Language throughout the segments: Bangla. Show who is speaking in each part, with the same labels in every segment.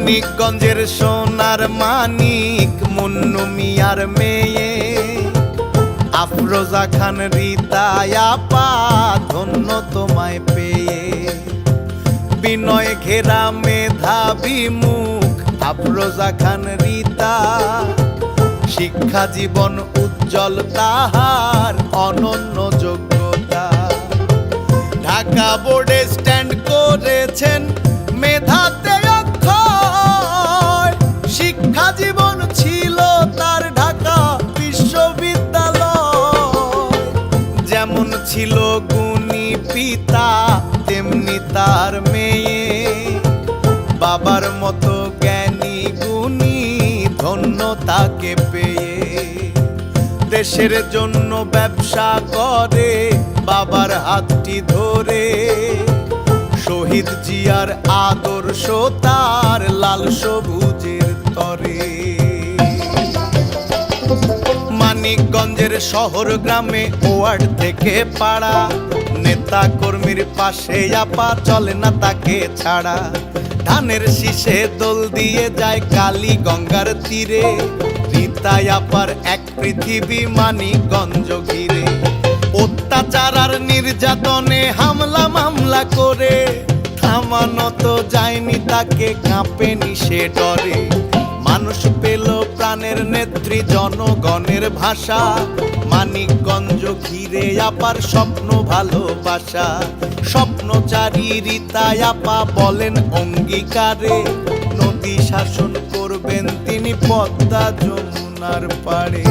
Speaker 1: মানিকগঞ্জের সোনার মানিক মুন্নু মিয়ার মেয়ে আফরোজা খান রিতায় আপা, ধন্য তোমায় পেয়ে। বিনয় ঘেরা মেধাবী মুখ আফরোজা খান রিতা, শিক্ষা জীবন উজ্জ্বল তাহার অনন্য যোগ্যতা। ঢাকা বোর্ডে স্ট্যান্ড করেছেন মেধাতে অক্ষয়, শিক্ষা জীবন ছিল তার ঢাকা বিশ্ববিদ্যালয়। যেমন ছিল গুণী পিতা তেমনি তার মেয়ে, বাবার মতো জ্ঞানী গুণী, ধন্য তাকে পেয়ে। দেশের জন্য ব্যবসা করে বাবার হাতটি ধরে, শহীদ জিয়ার আদর্শ তার লাল সবুজের তরে। মানিকগঞ্জের শহর গ্রামে ওয়ার্ড থেকে পাড়া, নেতা কর্মীর পাশে আপা চলে না তাকে ছাড়া। ধানের শীষে দোল দিয়ে যায় কালী গঙ্গার তীরে, রিতায় আপার এক পৃথিবী মানিকগঞ্জ ঘিরে। অত্যাচার আর নির্যাতনে হামলা মামলা করে, থামানো তো যায়নি তাকে, কাঁপেনি সে ডরে। মানুষ পেল প্রাণের নেত্রী জনগণের ভাষা, মানিকগঞ্জ ঘিরে আপার স্বপ্ন ভালোবাসা। স্বপ্নচারী রিতায় আপা বলেন অঙ্গীকারে, নদী শাসন করবেন তিনি পদ্মা যমুনার পাড়ে।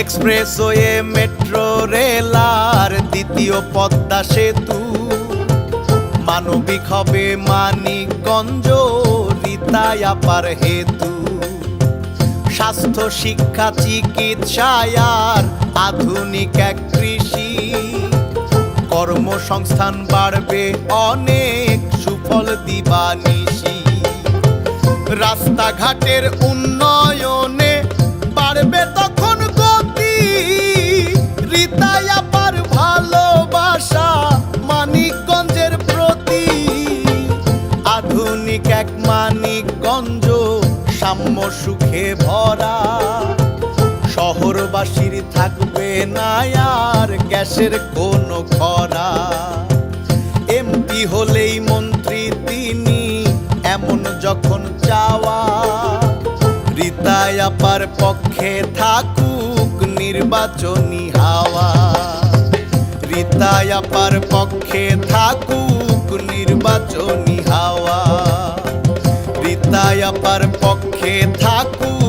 Speaker 1: এক্সপ্রেসওয়ে মেট্রো রেল আর দ্বিতীয় পদ্মা সেতু, মানবিক হবে মানিকগঞ্জ রিতায় আপার হেতু। স্বাস্থ্য শিক্ষা চিকিৎসায় আর আধুনিক এক কৃষি, কর্মসংস্থান বাড়বে অনেক, সুফল দিবানিশি। রাস্তাঘাটের উন্নয়নে বাড়বে তখন গতি, রিতায় আপার ভালোবাসা মানিকগঞ্জের প্রতি। আধুনিক এক মানিকগঞ্জ সাম্য সুখে ভরা, শহরবাসীর থাকবে না আর গ্যাসের কোনো খরা। এমপি হলেই মন্ত্রী তিনি, এমন যখন চাওয়া, রিতায় আপার পক্ষে থাকুক নির্বাচনী হাওয়া। রিতায় আপার পক্ষে থাকুক নির্বাচনী হাওয়া, রিতায় আপার পক্ষে থাকুক